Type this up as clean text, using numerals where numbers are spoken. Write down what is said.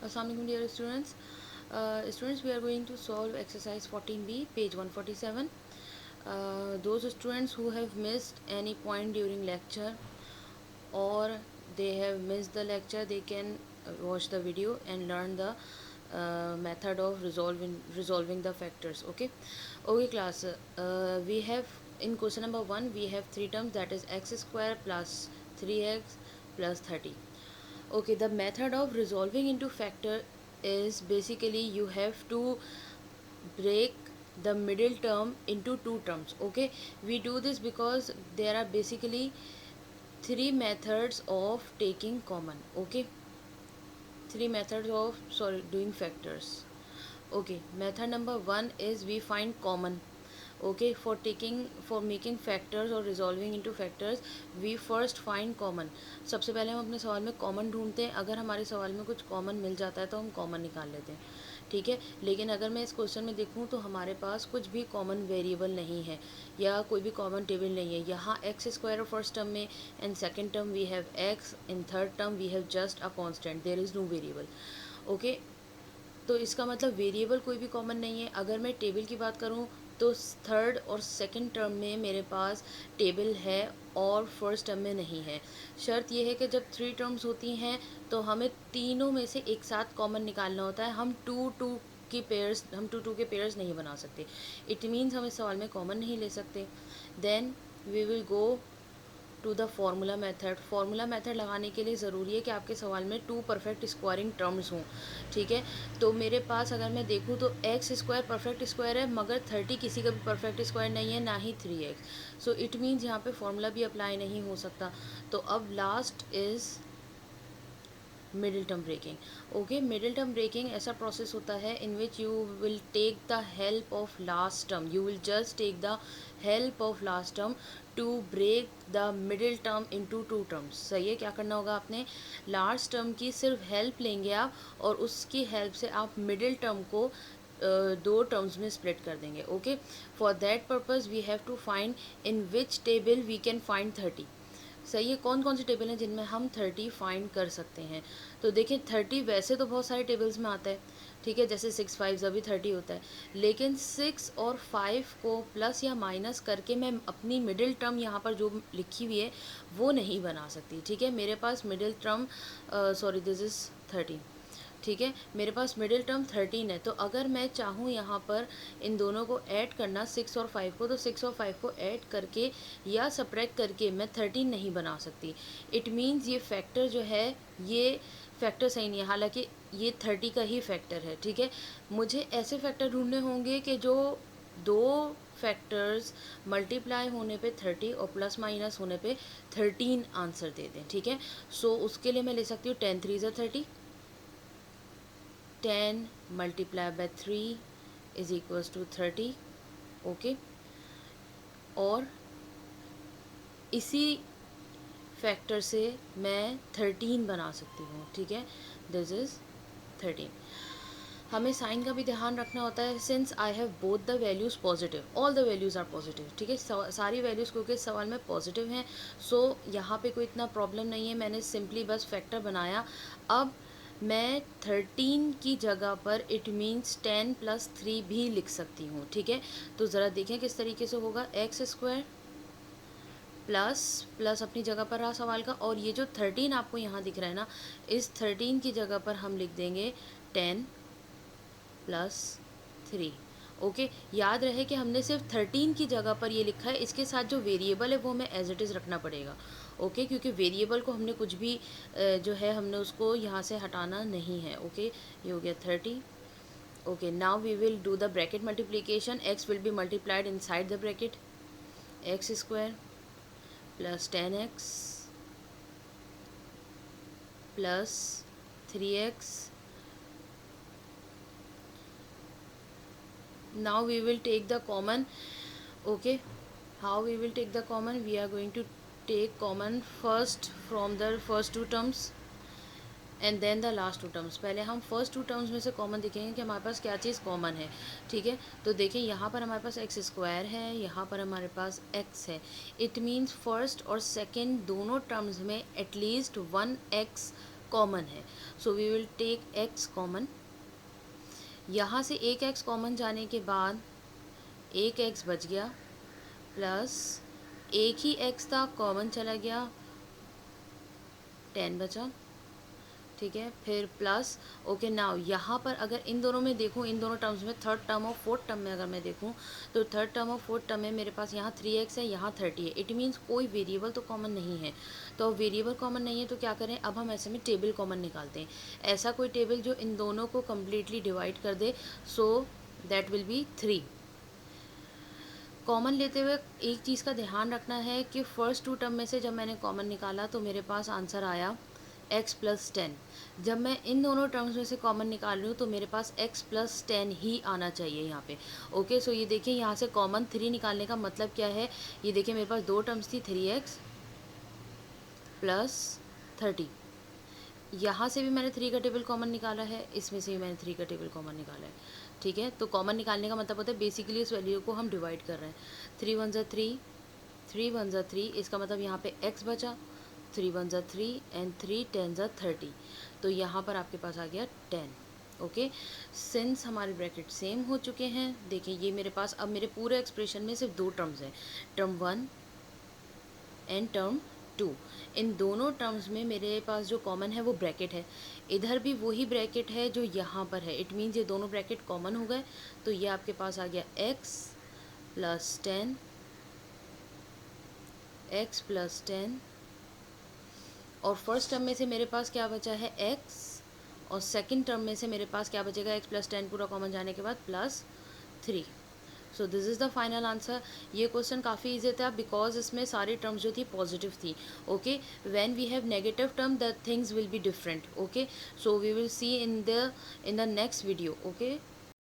Assalamualaikum dear students. Students, we are going to solve exercise 14b, page 147. Those students who have missed any point during lecture or they have missed the lecture, they can watch the video and learn the method of resolving the factors. Okay class. We have in question number 1 we have three terms, that is x square plus 3x plus 30. Okay, the method of resolving into factor is basically you have to break the middle term into two terms. Okay, we do this because there are basically three methods of taking common. Okay, three methods of doing factors. Okay, method number 1 is we find common. Okay, for making factors or resolving into factors we first find common. सबसे पहले हम अपने सवाल में common ढूंढते हैं. अगर हमारे सवाल में कुछ कॉमन मिल जाता है तो हम कॉमन निकाल लेते हैं. ठीक है, लेकिन अगर मैं इस क्वेश्चन में देखूं तो हमारे पास कुछ भी कॉमन वेरिएबल नहीं है या कोई भी कॉमन टेबल नहीं है. यहाँ एक्स स्क्वायर फर्स्ट टर्म में, and second term we have x, in third term we have just a constant, there is no variable. Okay, तो इसका मतलब वेरिएबल कोई भी कॉमन नहीं है. अगर मैं टेबल की बात करूं तो थर्ड और सेकंड टर्म में मेरे पास टेबल है और फर्स्ट टर्म में नहीं है. शर्त यह है कि जब थ्री टर्म्स होती हैं तो हमें तीनों में से एक साथ कॉमन निकालना होता है. हम टू टू के पेयर्स नहीं बना सकते. इट मीन्स हम इस सवाल में कॉमन नहीं ले सकते. Then we will go to the formula method. Formula method लगाने के लिए ज़रूरी है कि आपके सवाल में टू परफेक्ट स्क्वायरिंग टर्म्स हों. ठीक है, तो मेरे पास अगर मैं देखूँ तो एक्स स्क्वायर परफेक्ट स्क्वायर है मगर 30 किसी का भी परफेक्ट स्क्वायर नहीं है, ना ही 3x. सो इट मीन्स यहाँ पे फार्मूला भी अप्लाई नहीं हो सकता. तो अब last is middle term breaking. Okay, middle term breaking ऐसा प्रोसेस होता है in which you will take the help of last term. You will just take the help of last term to break the middle term into two terms. सही है, क्या करना होगा आपने, last term की सिर्फ हेल्प लेंगे आप और उसकी हेल्प से आप मिडिल टर्म को दो टर्म्स में स्प्लिट कर देंगे. Okay, for that purpose we have to find in which table we can find 30. सही है, कौन कौन से टेबल हैं जिनमें हम 30 फाइंड कर सकते हैं. तो देखिए 30 वैसे तो बहुत सारे टेबल्स में आता है. ठीक है, जैसे 6 5 अभी 30 होता है, लेकिन 6 और 5 को प्लस या माइनस करके मैं अपनी मिडिल टर्म यहाँ पर जो लिखी हुई है वो नहीं बना सकती. ठीक है, मेरे पास मिडिल टर्म दिस इज़ 30. ठीक है, मेरे पास मिडिल टर्म 13 है. तो अगर मैं चाहूँ यहाँ पर इन दोनों को ऐड करना 6 और 5 को, तो 6 और 5 को ऐड करके या सब्ट्रैक्ट करके मैं 13 नहीं बना सकती. इट मीन्स ये फैक्टर जो है ये फैक्टर सही नहीं है, हालांकि ये 30 का ही फैक्टर है. ठीक है, मुझे ऐसे फैक्टर ढूंढने होंगे कि जो दो फैक्टर्स मल्टीप्लाई होने पे 30 और प्लस माइनस होने पे 13 आंसर दे दें. ठीक है, सो उसके लिए मैं ले सकती हूँ 10 3 30. 10 multiplied by 3 is equals to 30. Okay, और इसी फैक्टर से मैं 13 बना सकती हूँ. ठीक है, दिस इज़ 13. हमें साइन का भी ध्यान रखना होता है. Since I have both the values positive, all the values are positive. ठीक है, सारी वैल्यूज़ क्योंकि इस सवाल में पॉजिटिव हैं, सो यहाँ पे कोई इतना प्रॉब्लम नहीं है. मैंने सिंपली बस फैक्टर बनाया. अब मैं 13 की जगह पर इट मीन्स 10 प्लस 3 भी लिख सकती हूँ. ठीक है, तो ज़रा देखें किस तरीके से होगा. एक्स स्क्वायर प्लस प्लस अपनी जगह पर रहा सवाल का, और ये जो 13 आपको यहाँ दिख रहा है ना, इस 13 की जगह पर हम लिख देंगे 10 प्लस 3. ओके, याद रहे कि हमने सिर्फ 13 की जगह पर ये लिखा है, इसके साथ जो वेरिएबल है वो हमें एज इट इज़ रखना पड़ेगा. ओके, क्योंकि वेरिएबल को हमने कुछ भी जो है हमने उसको यहाँ से हटाना नहीं है. ओके, ये हो गया 30. Okay, now we will do the bracket multiplication. X will be multiplied inside the bracket. X square plus 10x plus 3x. now we will take the common. Okay, how we will take the common, we are going to take common first from the first two terms and then the last two terms. पहले हम first to terms में से common देखेंगे कि हमारे पास क्या चीज़ common है. ठीक है, तो देखिए यहाँ पर हमारे पास एक्स स्क्वायर है, यहाँ पर हमारे पास एक्स है. इट मीन्स फर्स्ट और सेकेंड दोनों टर्म्स में एटलीस्ट 1 एक्स कॉमन है. So we will take x common. यहाँ से एक x कॉमन जाने के बाद एक x बच गया, प्लस एक ही x था कॉमन चला गया, 10 बचा, ठीक है। फिर प्लस ओके नाउ यहाँ पर अगर इन दोनों में देखूँ, इन दोनों टर्म्स में थर्ड टर्म और फोर्थ टर्म में अगर मैं देखूँ तो थर्ड टर्म और फोर्थ टर्म में मेरे पास यहाँ 3x है, यहाँ 30 है। इट मीन्स कोई वेरिएबल तो कॉमन नहीं है। तो वेरिएबल कॉमन नहीं है तो क्या करें, अब हम ऐसे में टेबल कॉमन निकालते हैं। ऐसा कोई टेबल जो इन दोनों को कम्प्लीटली डिवाइड कर दे, so that will be 3। Common लेते हुए एक चीज़ का ध्यान रखना है कि फर्स्ट टू टर्म में से जब मैंने कॉमन निकाला तो मेरे पास आंसर आया x प्लस 10। जब मैं इन दोनों टर्म्स में से कॉमन निकाल रही हूँ तो मेरे पास x प्लस 10 ही आना चाहिए यहाँ पे। ओके, सो ये देखिए यहाँ से कॉमन 3 निकालने का मतलब क्या है, ये देखिए मेरे पास दो टर्म्स थी 3x प्लस 30। यहाँ से भी मैंने 3 का टेबल कॉमन निकाला है, इसमें से भी मैंने 3 का टेबल कॉमन निकाला है, ठीक है। तो कॉमन निकालने का मतलब होता है बेसिकली इस वैल्यू को हम डिवाइड कर रहे हैं। 3 1 ज़ा 3, 3 1 ज़ा 3, इसका मतलब यहाँ पे x बचा, 3 1 ज़ा 3 एंड 3 10 ज़ा 30। तो यहाँ पर आपके पास आ गया 10। ओके, सिंस हमारे ब्रैकेट सेम हो चुके हैं, देखिए ये मेरे पास अब मेरे पूरे एक्सप्रेशन में सिर्फ दो टर्म्स हैं, टर्म 1 एंड टर्म 2। इन दोनों टर्म्स में मेरे पास जो कॉमन है वो ब्रैकेट है, इधर भी वही ब्रैकेट है जो यहाँ पर है। इट मीन्स ये दोनों ब्रैकेट कॉमन हो गए, तो ये आपके पास आ गया x प्लस 10, x प्लस 10, और फर्स्ट टर्म में से मेरे पास क्या बचा है x, और सेकंड टर्म में से मेरे पास क्या बचेगा, x प्लस 10 पूरा कॉमन जाने के बाद plus 3। So this is the final answer. ये क्वेश्चन काफ़ी ईजी था बिकॉज इसमें सारी टर्म्स जो थी पॉजिटिव थी। Okay, when we have negative term the things will be different. Okay, so we will see in the next video. Okay.